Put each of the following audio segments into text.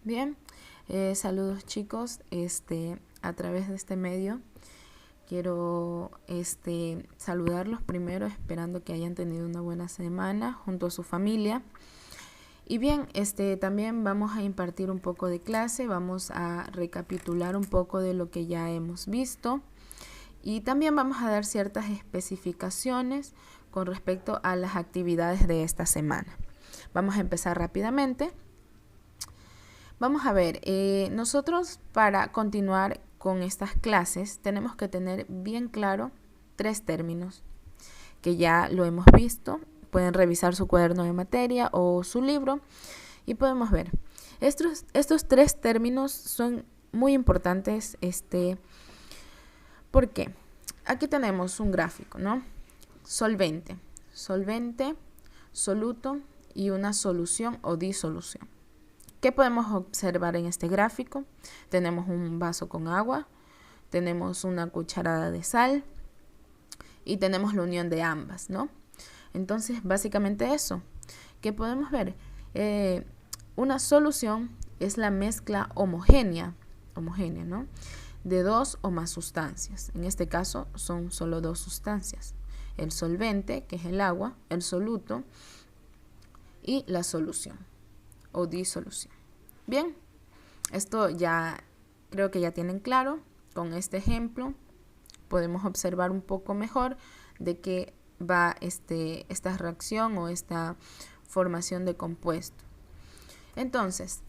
Bien, saludos chicos, a través de este medio quiero saludarlos primero, esperando que hayan tenido una buena semana junto a su familia. Y bien, también vamos a impartir un poco de clase, vamos a recapitular un poco de lo que ya hemos visto y también vamos a dar ciertas especificaciones con respecto a las actividades de esta semana. Vamos a empezar rápidamente. Vamos a ver, nosotros para continuar con estas clases tenemos que tener bien claro 3 términos que ya lo hemos visto. Pueden revisar su cuaderno de materia o su libro y podemos ver. Estos 3 términos son muy importantes. ¿Por qué? Aquí tenemos un gráfico, ¿no? Solvente, soluto y una solución o disolución. ¿Qué podemos observar en este gráfico? Tenemos un vaso con agua, tenemos una cucharada de sal y tenemos la unión de ambas, ¿no? Entonces, básicamente eso. ¿Qué podemos ver? Una solución es la mezcla homogénea, ¿no? De 2 o más sustancias. En este caso son solo 2 sustancias. El solvente, que es el agua, el soluto y la solución o disolución. Bien, esto ya creo que ya tienen claro. Con este ejemplo podemos observar un poco mejor de qué va esta reacción o esta formación de compuesto. Entonces,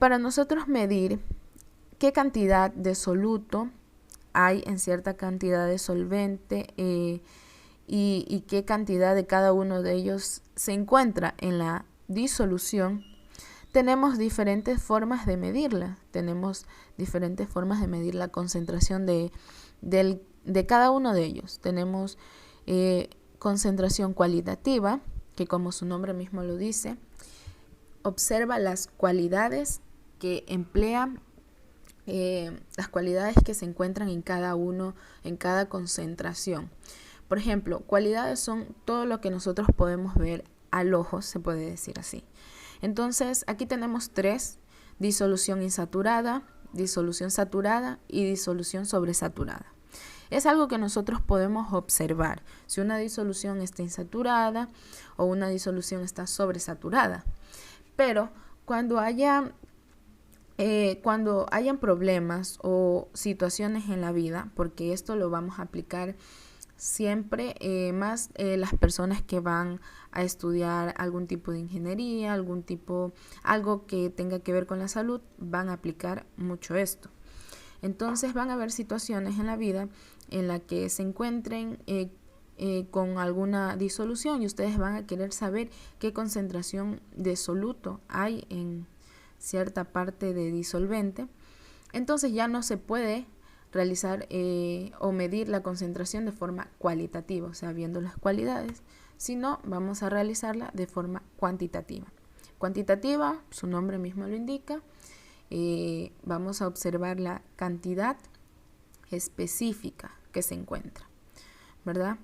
para nosotros medir qué cantidad de soluto hay en cierta cantidad de solvente y qué cantidad de cada uno de ellos se encuentra en la disolución, tenemos diferentes formas de medirla. Tenemos diferentes formas de medir la concentración de cada uno de ellos. Tenemos concentración cualitativa, que como su nombre mismo lo dice, observa las cualidades que emplea, las cualidades que se encuentran en cada uno, en cada concentración. Por ejemplo, cualidades son todo lo que nosotros podemos ver al ojo, se puede decir así. Entonces, aquí tenemos 3: disolución insaturada, disolución saturada y disolución sobresaturada. Es algo que nosotros podemos observar si una disolución está insaturada o una disolución está sobresaturada. Pero cuando hayan problemas o situaciones en la vida, porque esto lo vamos a aplicar siempre, más las personas que van a estudiar algún tipo de ingeniería, algo que tenga que ver con la salud, van a aplicar mucho esto. Entonces van a haber situaciones en la vida en la que se encuentren con alguna disolución y ustedes van a querer saber qué concentración de soluto hay en cierta parte de disolvente. Entonces ya no se puede realizar o medir la concentración de forma cualitativa, o sea, viendo las cualidades, sino vamos a realizarla de forma cuantitativa. Cuantitativa, su nombre mismo lo indica, vamos a observar la cantidad específica que se encuentra, ¿verdad?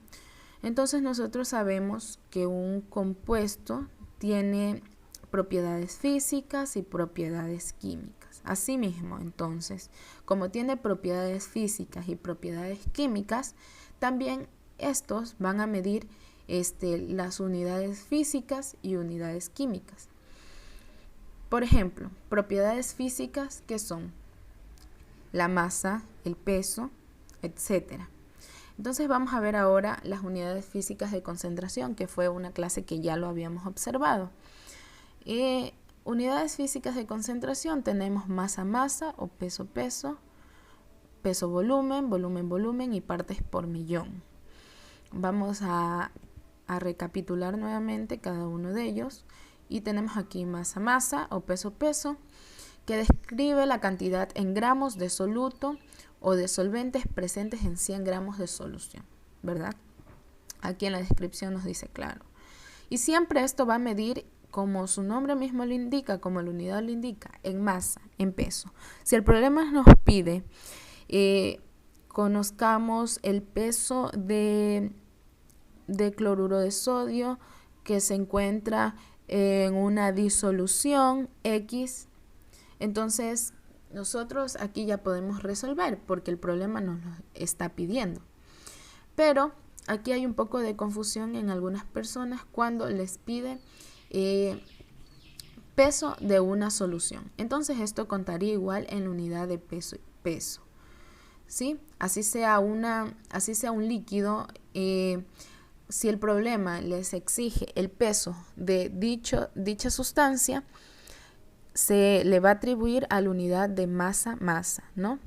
Entonces nosotros sabemos que un compuesto tiene propiedades físicas y propiedades químicas. Asimismo, entonces, como tiene propiedades físicas y propiedades químicas, también estos van a medir las unidades físicas y unidades químicas. Por ejemplo, propiedades físicas que son la masa, el peso, etc. Entonces vamos a ver ahora las unidades físicas de concentración, que fue una clase que ya lo habíamos observado. Unidades físicas de concentración tenemos masa o peso volumen y partes por millón. Vamos a recapitular nuevamente cada uno de ellos y tenemos aquí masa o peso, que describe la cantidad en gramos de soluto o de solventes presentes en 100 gramos de solución, ¿verdad? Aquí en la descripción nos dice claro. Y siempre esto va a medir, como su nombre mismo lo indica, como la unidad lo indica, en masa, en peso. Si el problema nos pide conozcamos el peso de cloruro de sodio que se encuentra en una disolución X. Entonces, nosotros aquí ya podemos resolver porque el problema nos lo está pidiendo. Pero aquí hay un poco de confusión en algunas personas cuando les pide peso de una solución. Entonces, esto contaría igual en la unidad de peso. ¿Sí? Así sea un líquido, si el problema les exige el peso de dicha sustancia, se le va a atribuir a la unidad de masa, ¿no?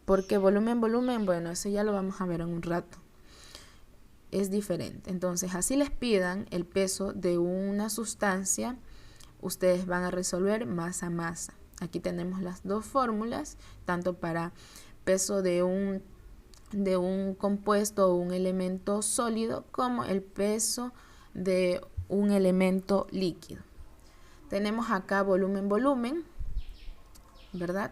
Porque volumen, bueno, eso ya lo vamos a ver en un rato. Es diferente. Entonces, así les pidan el peso de una sustancia, ustedes van a resolver masa. Aquí tenemos las dos fórmulas, tanto para peso de un compuesto o un elemento sólido como el peso de un elemento líquido. Tenemos acá volumen, ¿verdad?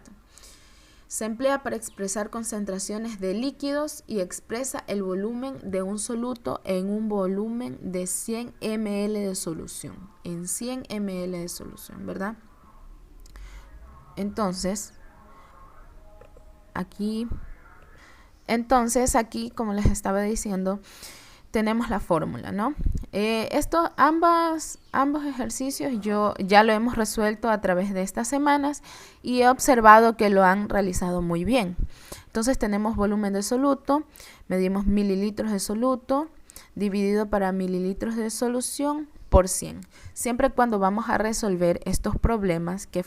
Se emplea para expresar concentraciones de líquidos y expresa el volumen de un soluto en un volumen de 100 ml de solución. En 100 ml de solución, ¿verdad? Entonces, aquí, como les estaba diciendo, tenemos la fórmula, ¿no? Ambos ejercicios yo ya lo hemos resuelto a través de estas semanas y he observado que lo han realizado muy bien. Entonces tenemos volumen de soluto, medimos mililitros de soluto dividido para mililitros de solución por 100. Siempre cuando vamos a resolver estos problemas que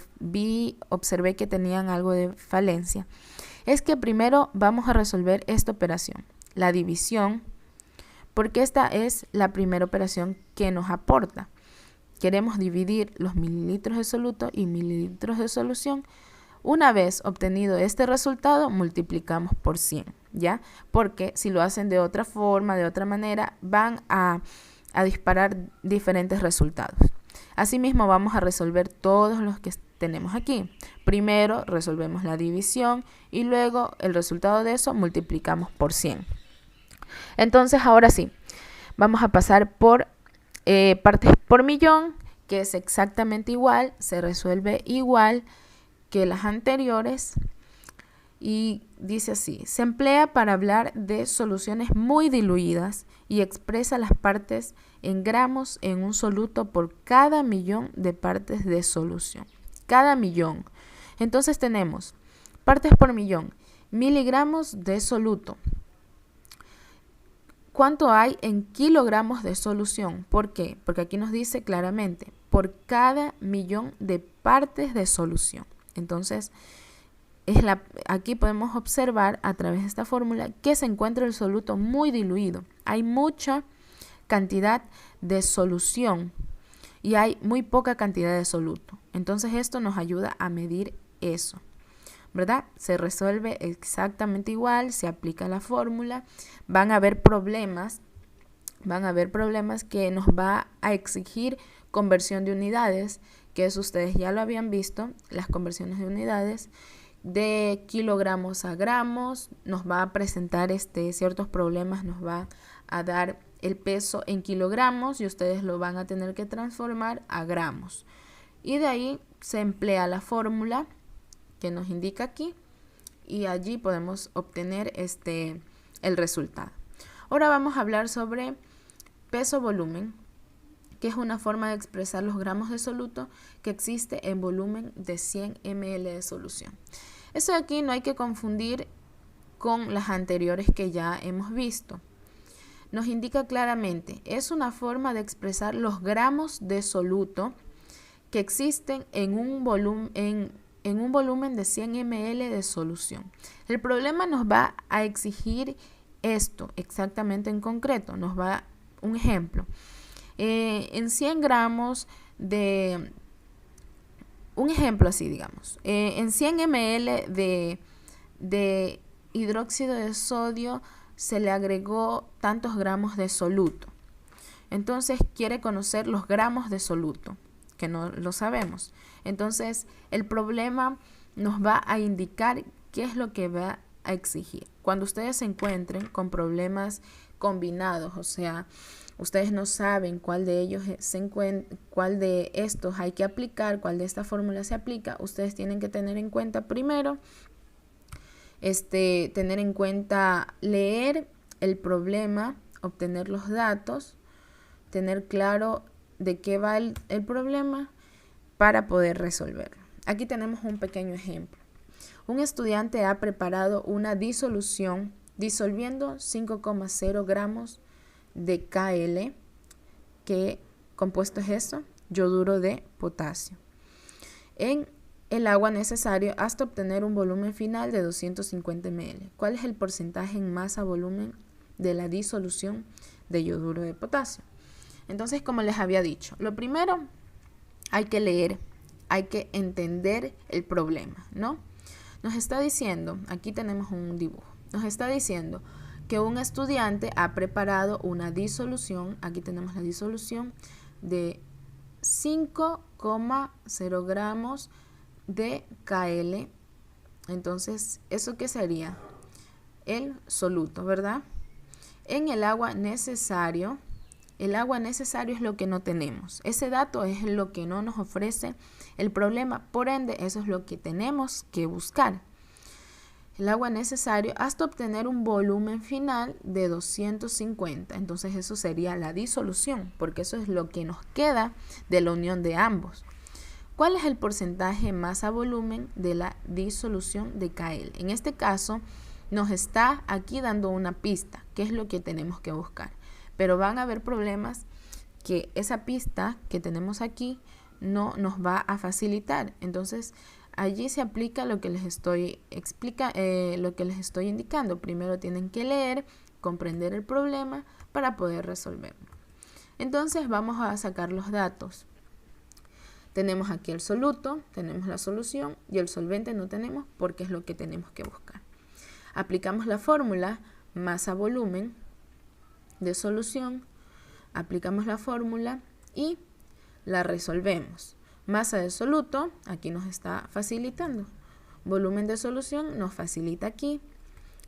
observé que tenían algo de falencia, es que primero vamos a resolver esta operación, la división, porque esta es la primera operación que nos aporta. Queremos dividir los mililitros de soluto y mililitros de solución. Una vez obtenido este resultado, multiplicamos por 100, ¿ya? Porque si lo hacen de otra forma, de otra manera, van a disparar diferentes resultados. Asimismo, vamos a resolver todos los que tenemos aquí. Primero resolvemos la división y luego el resultado de eso multiplicamos por 100. Entonces, ahora sí, vamos a pasar por partes por millón, que es exactamente igual, se resuelve igual que las anteriores. Y dice así: se emplea para hablar de soluciones muy diluidas y expresa las partes en gramos en un soluto por cada millón de partes de solución. Cada millón. Entonces tenemos partes por millón, miligramos de soluto. ¿Cuánto hay en kilogramos de solución? ¿Por qué? Porque aquí nos dice claramente, por cada millón de partes de solución. Entonces, aquí podemos observar a través de esta fórmula que se encuentra el soluto muy diluido. Hay mucha cantidad de solución y hay muy poca cantidad de soluto. Entonces, esto nos ayuda a medir eso, ¿verdad? Se resuelve exactamente igual, se aplica la fórmula. Van a haber problemas que nos va a exigir conversión de unidades, que eso ustedes ya lo habían visto, las conversiones de unidades de kilogramos a gramos. Nos va a presentar ciertos problemas, nos va a dar el peso en kilogramos y ustedes lo van a tener que transformar a gramos. Y de ahí se emplea la fórmula que nos indica aquí y allí podemos obtener el resultado. Ahora vamos a hablar sobre peso-volumen, que es una forma de expresar los gramos de soluto que existe en volumen de 100 ml de solución. Eso de aquí no hay que confundir con las anteriores que ya hemos visto. Nos indica claramente, es una forma de expresar los gramos de soluto que existen en un volumen de 100 ml de solución. El problema nos va a exigir esto exactamente en concreto. Nos va un ejemplo. En 100 gramos de... Un ejemplo así, digamos. En 100 ml de hidróxido de sodio se le agregó tantos gramos de soluto. Entonces quiere conocer los gramos de soluto, que no lo sabemos. Entonces el problema nos va a indicar qué es lo que va a exigir. Cuando ustedes se encuentren con problemas combinados, o sea, ustedes no saben cuál de ellos cuál de estos hay que aplicar, cuál de esta fórmula se aplica, ustedes tienen que tener en cuenta primero, tener en cuenta leer el problema, obtener los datos, tener claro de qué va el problema para poder resolverlo. Aquí tenemos un pequeño ejemplo. Un estudiante ha preparado una disolución disolviendo 5,0 gramos de Kl. ¿Qué compuesto es eso? Yoduro de potasio. En el agua necesario hasta obtener un volumen final de 250 ml. ¿Cuál es el porcentaje en masa-volumen de la disolución de yoduro de potasio? Entonces, como les había dicho, lo primero hay que leer, hay que entender el problema, ¿no? Nos está diciendo, aquí tenemos un dibujo, nos está diciendo que un estudiante ha preparado una disolución, aquí tenemos la disolución de 5,0 gramos de Kl. Entonces, ¿eso qué sería? El soluto, ¿verdad? En el agua necesario es lo que no tenemos. Ese dato es lo que no nos ofrece el problema, por ende, eso es lo que tenemos que buscar. El agua necesario hasta obtener un volumen final de 250. Entonces eso sería la disolución, porque eso es lo que nos queda de la unión de ambos. ¿Cuál es el porcentaje masa-volumen de la disolución de Kl? En este caso, nos está aquí dando una pista, que es lo que tenemos que buscar. Pero van a haber problemas que esa pista que tenemos aquí no nos va a facilitar. Entonces, allí se aplica lo que les estoy indicando. Primero tienen que leer, comprender el problema para poder resolverlo. Entonces, vamos a sacar los datos. Tenemos aquí el soluto, tenemos la solución y el solvente no tenemos porque es lo que tenemos que buscar. Aplicamos la fórmula masa-volumen de solución, aplicamos la fórmula y la resolvemos. Masa de soluto, aquí nos está facilitando. Volumen de solución nos facilita aquí,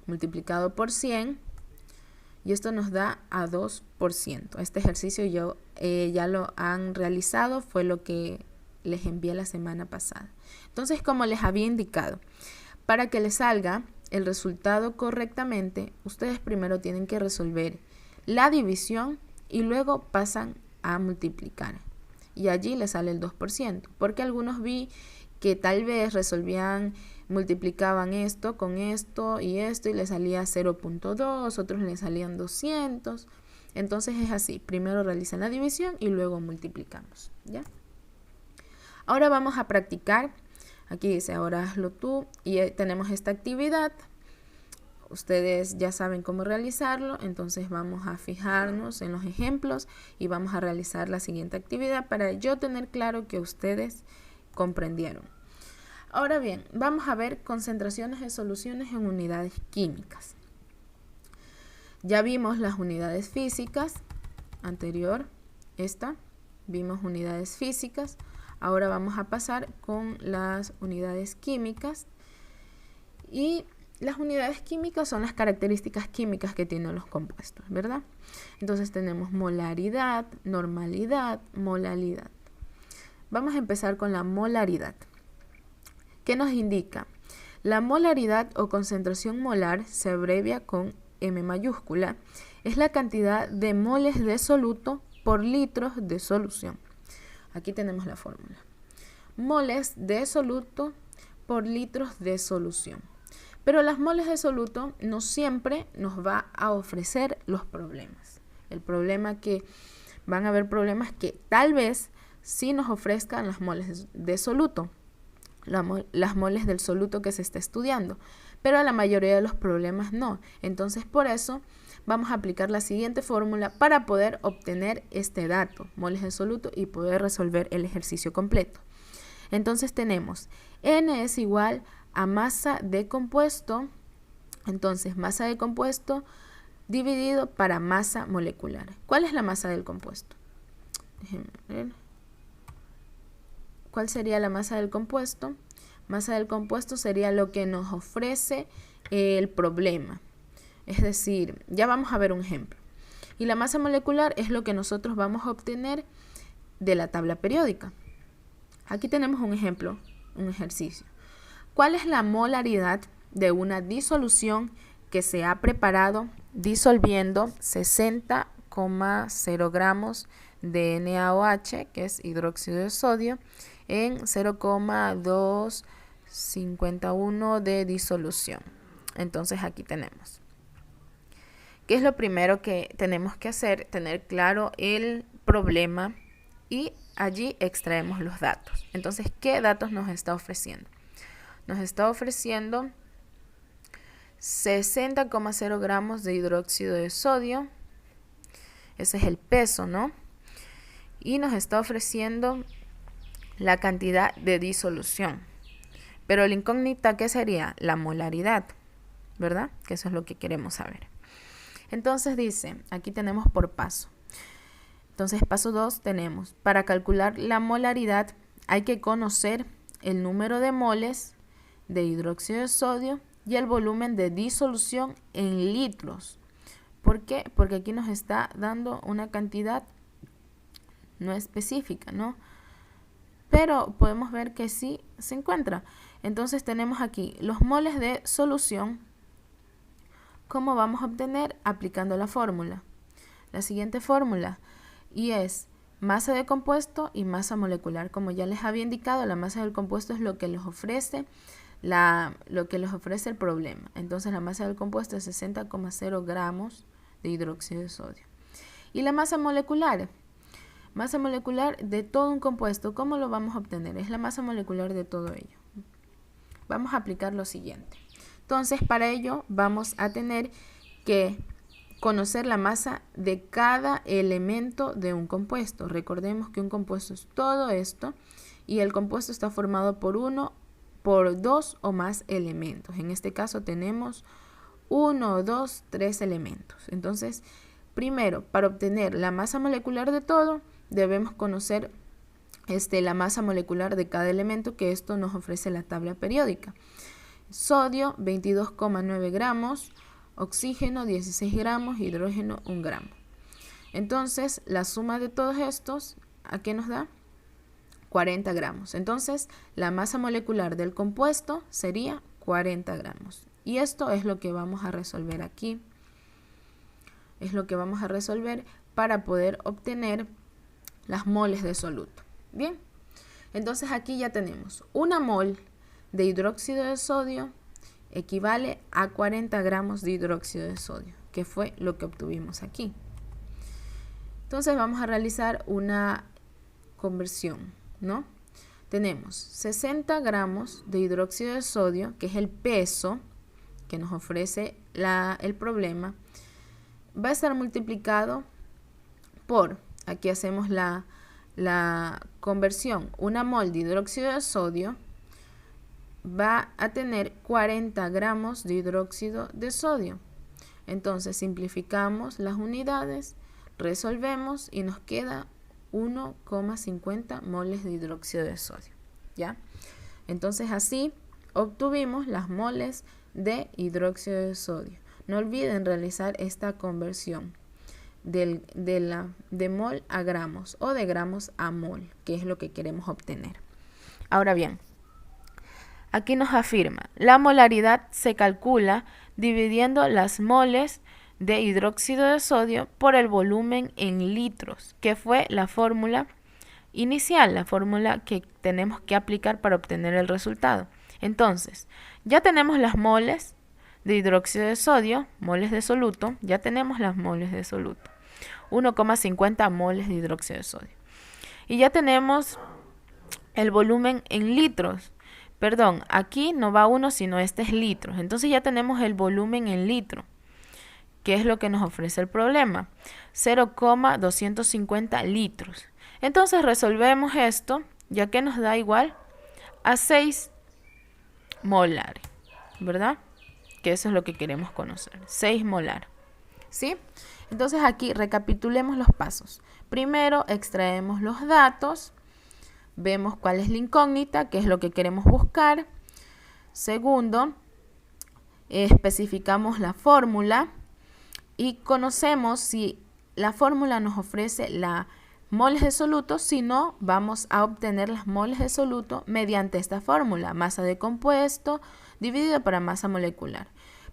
multiplicado por 100, y esto nos da a 2%. Este ejercicio ya lo han realizado, fue lo que les envié la semana pasada. Entonces, como les había indicado, para que les salga el resultado correctamente, ustedes primero tienen que resolver la división y luego pasan a multiplicar. Y allí les sale el 2%, porque algunos vi que tal vez multiplicaban esto con esto y les salía 0.2, otros les salían 200. Entonces es así, primero realizan la división y luego multiplicamos, ¿ya? Ahora vamos a practicar. Aquí dice, ahora hazlo tú, y tenemos esta actividad. Ustedes ya saben cómo realizarlo, entonces vamos a fijarnos en los ejemplos y vamos a realizar la siguiente actividad para yo tener claro que ustedes comprendieron. Ahora bien, vamos a ver concentraciones de soluciones en unidades químicas. Ya vimos las unidades físicas, anterior, vimos unidades físicas. Ahora vamos a pasar con las unidades químicas, y las unidades químicas son las características químicas que tienen los compuestos, ¿verdad? Entonces tenemos molaridad, normalidad, molalidad. Vamos a empezar con la molaridad. ¿Qué nos indica? La molaridad o concentración molar se abrevia con M mayúscula. Es la cantidad de moles de soluto por litros de solución. Aquí tenemos la fórmula. Moles de soluto por litros de solución. Pero las moles de soluto no siempre nos va a ofrecer los problemas. Van a haber problemas que tal vez sí nos ofrezcan las moles de soluto, las moles del soluto que se está estudiando, pero a la mayoría de los problemas no. Entonces, por eso vamos a aplicar la siguiente fórmula para poder obtener este dato, moles de soluto, y poder resolver el ejercicio completo. Entonces tenemos N es igual a masa de compuesto, entonces masa de compuesto dividido para masa molecular. ¿Cuál es la masa del compuesto? Déjenme ver. ¿Cuál sería la masa del compuesto? Masa del compuesto sería lo que nos ofrece el problema. Es decir, ya vamos a ver un ejemplo. Y la masa molecular es lo que nosotros vamos a obtener de la tabla periódica. Aquí tenemos un ejemplo, un ejercicio. ¿Cuál es la molaridad de una disolución que se ha preparado disolviendo 60,0 gramos de NaOH, que es hidróxido de sodio, en 0,251 de disolución? Entonces aquí tenemos. ¿Qué es lo primero que tenemos que hacer? Tener claro el problema y allí extraemos los datos. Entonces, ¿qué datos nos está ofreciendo? Nos está ofreciendo 60,0 gramos de hidróxido de sodio. Ese es el peso, ¿no? Y nos está ofreciendo la cantidad de disolución. Pero la incógnita, ¿qué sería? La molaridad, ¿verdad? Que eso es lo que queremos saber. Entonces dice, aquí tenemos por paso. Entonces, paso 2 tenemos, para calcular la molaridad hay que conocer el número de moles de hidróxido de sodio y el volumen de disolución en litros. ¿Por qué? Porque aquí nos está dando una cantidad no específica, ¿no? Pero podemos ver que sí se encuentra. Entonces tenemos aquí los moles de solución. ¿Cómo vamos a obtener? Aplicando la fórmula. La siguiente fórmula, y es masa de compuesto y masa molecular. Como ya les había indicado, la masa del compuesto es lo que les ofrece el problema. Entonces la masa del compuesto es 60,0 gramos de hidróxido de sodio. Y la masa molecular de todo un compuesto, ¿cómo lo vamos a obtener? Es la masa molecular de todo ello. Vamos a aplicar lo siguiente. Entonces, para ello vamos a tener que conocer la masa de cada elemento de un compuesto. Recordemos que un compuesto es todo esto y el compuesto está formado por dos o más elementos. En este caso tenemos 1, 2, 3 elementos. Entonces, primero, para obtener la masa molecular de todo, debemos conocer la masa molecular de cada elemento, que esto nos ofrece la tabla periódica. Sodio, 22,9 gramos, oxígeno, 16 gramos, hidrógeno, 1 gramo. Entonces, la suma de todos estos, ¿a qué nos da? 40 gramos. Entonces, la masa molecular del compuesto sería 40 gramos. Y esto es lo que vamos a resolver aquí. Es lo que vamos a resolver para poder obtener las moles de soluto. Bien, entonces aquí ya tenemos una mol de hidróxido de sodio equivale a 40 gramos de hidróxido de sodio, que fue lo que obtuvimos aquí. Entonces vamos a realizar una conversión, ¿no? Tenemos 60 gramos de hidróxido de sodio, que es el peso que nos ofrece el problema, va a estar multiplicado por, aquí hacemos la conversión, una mol de hidróxido de sodio va a tener 40 gramos de hidróxido de sodio. Entonces simplificamos las unidades, resolvemos y nos queda 1,50 moles de hidróxido de sodio. ¿Ya? Entonces así obtuvimos las moles de hidróxido de sodio. No olviden realizar esta conversión de mol a gramos o de gramos a mol, que es lo que queremos obtener. Ahora bien, aquí nos afirma, la molaridad se calcula dividiendo las moles de hidróxido de sodio por el volumen en litros, que fue la fórmula inicial, la fórmula que tenemos que aplicar para obtener el resultado. Entonces, ya tenemos las moles de hidróxido de sodio, moles de soluto, ya tenemos las moles de soluto, 1,50 moles de hidróxido de sodio. Y ya tenemos el volumen en litros. Perdón, aquí no va 1, sino este es litros. Entonces ya tenemos el volumen en litro, que es lo que nos ofrece el problema, 0,250 litros. Entonces resolvemos esto, ya que nos da igual a 6 molares, ¿verdad? Que eso es lo que queremos conocer, 6 molar. ¿Sí? Entonces aquí recapitulemos los pasos. Primero extraemos los datos, vemos cuál es la incógnita, qué es lo que queremos buscar. Segundo, especificamos la fórmula y conocemos si la fórmula nos ofrece la moles de soluto, sino vamos a obtener las moles de soluto mediante esta fórmula, masa de compuesto dividido para masa molecular.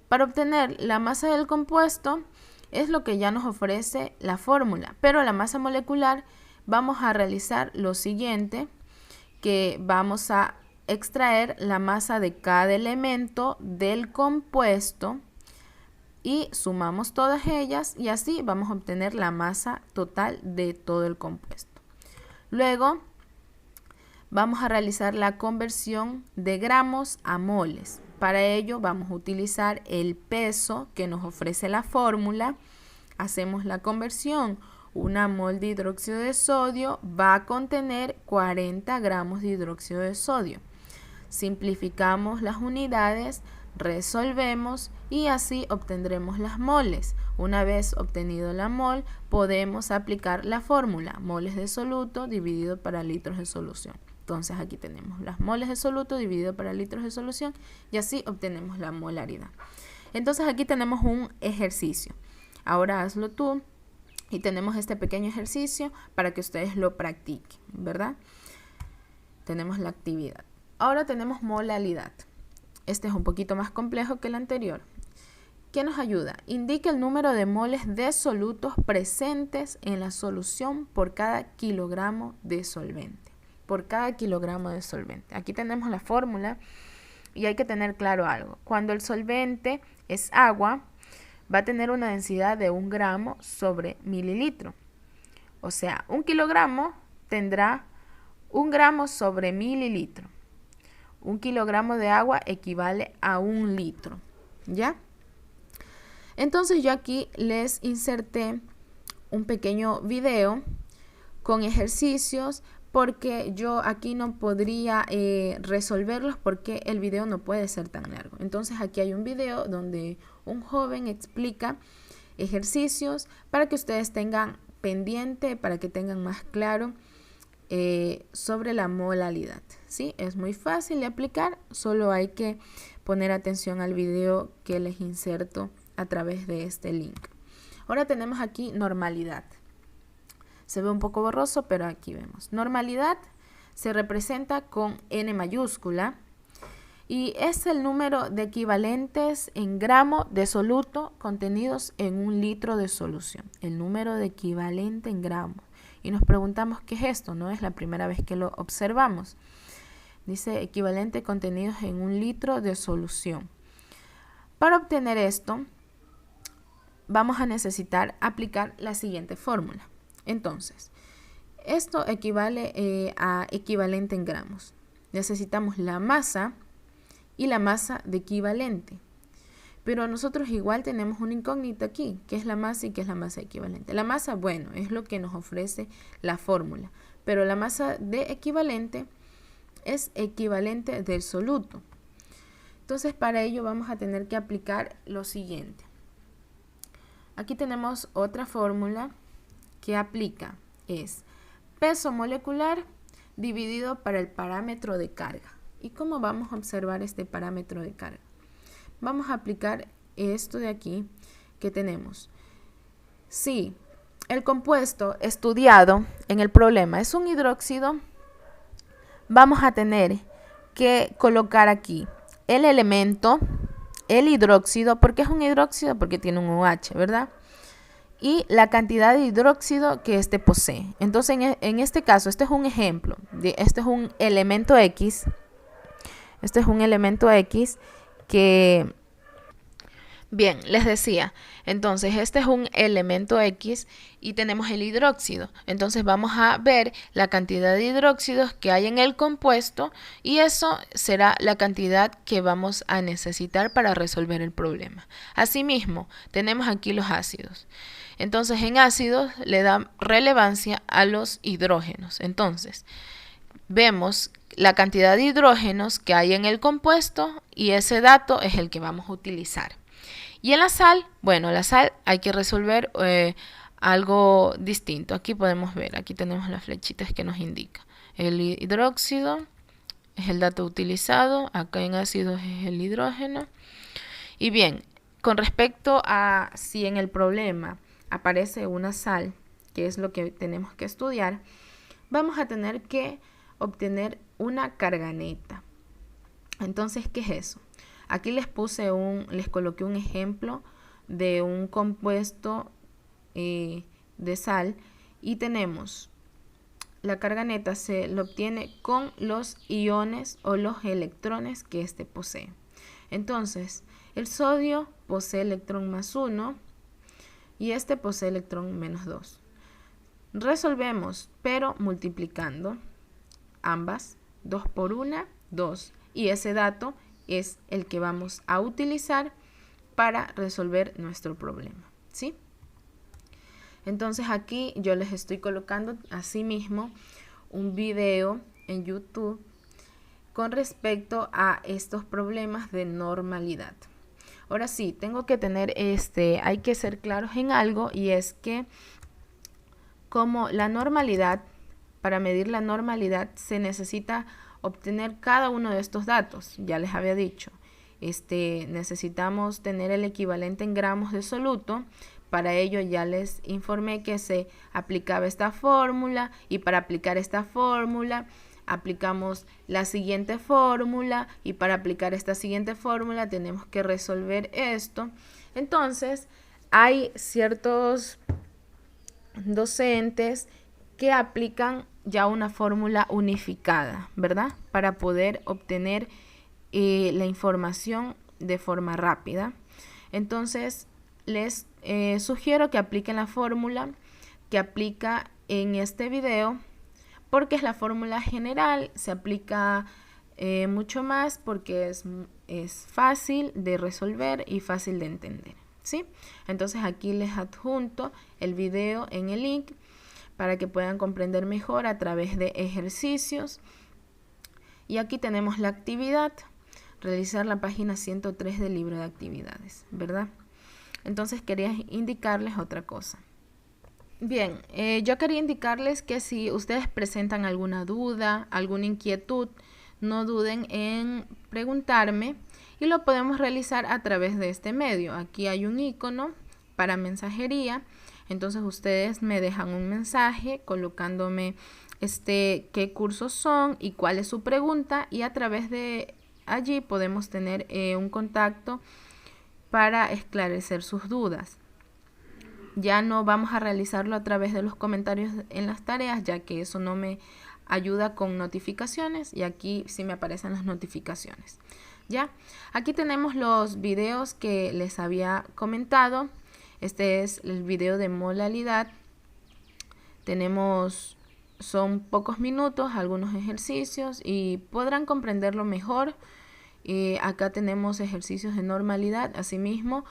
Para obtener la masa del compuesto es lo que ya nos ofrece la fórmula, pero la masa molecular vamos a realizar lo siguiente, que vamos a extraer la masa de cada elemento del compuesto y sumamos todas ellas y así vamos a obtener la masa total de todo el compuesto. Luego vamos a realizar la conversión de gramos a moles. Para ello vamos a utilizar el peso que nos ofrece la fórmula. Hacemos la conversión. Una mol de hidróxido de sodio va a contener 40 gramos de hidróxido de sodio. Simplificamos las unidades, resolvemos y así obtendremos las moles. Una vez obtenido la mol, podemos aplicar la fórmula moles de soluto dividido para litros de solución. Entonces aquí tenemos las moles de soluto dividido para litros de solución y así obtenemos la molaridad. Entonces aquí tenemos un ejercicio. Ahora hazlo tú y tenemos este pequeño ejercicio para que ustedes lo practiquen, ¿verdad? Tenemos la actividad. Ahora tenemos molalidad. Este es un poquito más complejo que el anterior. ¿Qué nos ayuda? Indica el número de moles de solutos presentes en la solución por cada kilogramo de solvente. Por cada kilogramo de solvente. Aquí tenemos la fórmula y hay que tener claro algo. Cuando el solvente es agua, va a tener una densidad de 1 gramo sobre mililitro. O sea, 1 kilogramo tendrá 1 gramo sobre mililitro. 1 kilogramo de agua equivale a 1 litro. ¿Ya? Entonces yo aquí les inserté un pequeño video con ejercicios porque yo aquí no podría resolverlos porque el video no puede ser tan largo. Entonces aquí hay un video donde un joven explica ejercicios para que ustedes tengan pendiente, para que tengan más claro sobre la molalidad. ¿Sí? Es muy fácil de aplicar, solo hay que poner atención al video que les inserto a través de este link. Ahora tenemos aquí normalidad. Se ve un poco borroso, pero aquí vemos. Normalidad se representa con N mayúscula y es el número de equivalentes en gramo de soluto contenidos en 1 litro de solución. El número de equivalente en gramos. Y nos preguntamos qué es esto, no es la primera vez que lo observamos. Dice equivalente contenidos en 1 litro de solución. Para obtener esto, vamos a necesitar aplicar la siguiente fórmula. Entonces, esto equivale a equivalente en gramos. Necesitamos la masa y la masa de equivalente. Pero nosotros igual tenemos una incógnita aquí, que es la masa y que es la masa equivalente. La masa, bueno, es lo que nos ofrece la fórmula, pero la masa de equivalente es equivalente del soluto. Entonces, para ello vamos a tener que aplicar lo siguiente. Aquí tenemos otra fórmula que aplica, es peso molecular dividido para el parámetro de carga. ¿Y cómo vamos a observar este parámetro de carga? Vamos a aplicar esto de aquí que tenemos. Si el compuesto estudiado en el problema es un hidróxido, vamos a tener que colocar aquí el elemento, el hidróxido, ¿por qué es un hidróxido? Porque tiene un OH, ¿verdad? Y la cantidad de hidróxido que éste posee. Entonces, en este caso, este es un ejemplo. Este es un elemento X. Este es un elemento X que... Bien, les decía, entonces este es un elemento X y tenemos el hidróxido. Entonces vamos a ver la cantidad de hidróxidos que hay en el compuesto y eso será la cantidad que vamos a necesitar para resolver el problema. Asimismo, tenemos aquí los ácidos. Entonces en ácidos le dan relevancia a los hidrógenos. Entonces vemos la cantidad de hidrógenos que hay en el compuesto y ese dato es el que vamos a utilizar. Y en la sal, bueno, la sal hay que resolver algo distinto. Aquí podemos ver, aquí tenemos las flechitas que nos indica. El hidróxido es el dato utilizado, acá en ácidos es el hidrógeno. Y bien, con respecto a si en el problema aparece una sal, que es lo que tenemos que estudiar, vamos a tener que obtener una carga neta. Entonces, ¿qué es eso? Aquí les coloqué un ejemplo de un compuesto de sal y tenemos la carga neta se lo obtiene con los iones o los electrones que éste posee. Entonces, el sodio posee electrón +1 y este posee electrón -2. Resolvemos, pero multiplicando ambas, 2 por 1, 2. Y ese dato es el que vamos a utilizar para resolver nuestro problema, ¿sí? Entonces aquí yo les estoy colocando asimismo un video en YouTube con respecto a estos problemas de normalidad. Ahora sí, tengo que tener hay que ser claros en algo, y es que como la normalidad, para medir la normalidad se necesita obtener cada uno de estos datos. Ya les había dicho, necesitamos tener el equivalente en gramos de soluto. Para ello ya les informé que se aplicaba esta fórmula, y para aplicar esta fórmula aplicamos la siguiente fórmula, y para aplicar esta siguiente fórmula tenemos que resolver esto. Entonces hay ciertos docentes que aplican ya una fórmula unificada, ¿verdad? Para poder obtener la información de forma rápida. Entonces les sugiero que apliquen la fórmula que aplica en este video, porque es la fórmula general, se aplica mucho más porque es fácil de resolver y fácil de entender, ¿sí? Entonces aquí les adjunto el video en el link para que puedan comprender mejor a través de ejercicios. Y aquí tenemos la actividad, realizar la página 103 del libro de actividades, ¿verdad? Entonces quería indicarles otra cosa. Bien, yo quería indicarles que si ustedes presentan alguna duda, alguna inquietud, no duden en preguntarme, y lo podemos realizar a través de este medio. Aquí hay un icono para mensajería, entonces ustedes me dejan un mensaje colocándome qué cursos son y cuál es su pregunta, y a través de allí podemos tener un contacto para esclarecer sus dudas. Ya no vamos a realizarlo a través de los comentarios en las tareas, ya que eso no me ayuda con notificaciones, y aquí sí me aparecen las notificaciones. Ya, aquí tenemos los videos que les había comentado. Este es el video de molalidad. Son pocos minutos, algunos ejercicios, y podrán comprenderlo mejor. Acá tenemos ejercicios de normalidad. Asimismo,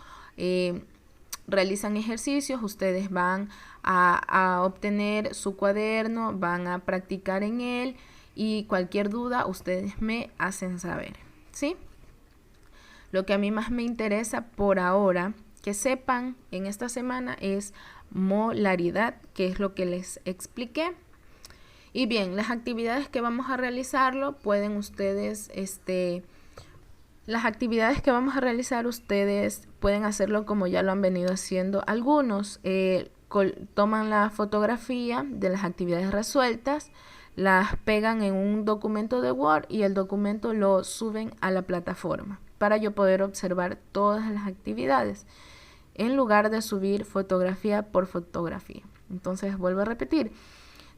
realizan ejercicios, ustedes van a obtener su cuaderno, van a practicar en él, y cualquier duda ustedes me hacen saber, ¿sí? Lo que a mí más me interesa por ahora que sepan en esta semana es molaridad, que es lo que les expliqué. Y bien, las actividades que vamos a realizarlo, pueden ustedes, las actividades que vamos a realizar ustedes pueden hacerlo como ya lo han venido haciendo. Algunos toman la fotografía de las actividades resueltas, las pegan en un documento de Word y el documento lo suben a la plataforma para yo poder observar todas las actividades, en lugar de subir fotografía por fotografía. Entonces vuelvo a repetir,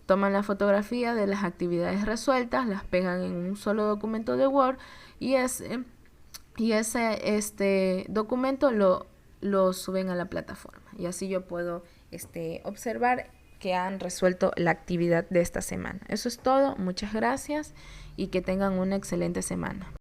toman la fotografía de las actividades resueltas, las pegan en un solo documento de Word, y ese documento lo suben a la plataforma, y así yo puedo observar que han resuelto la actividad de esta semana. Eso es todo, muchas gracias y que tengan una excelente semana.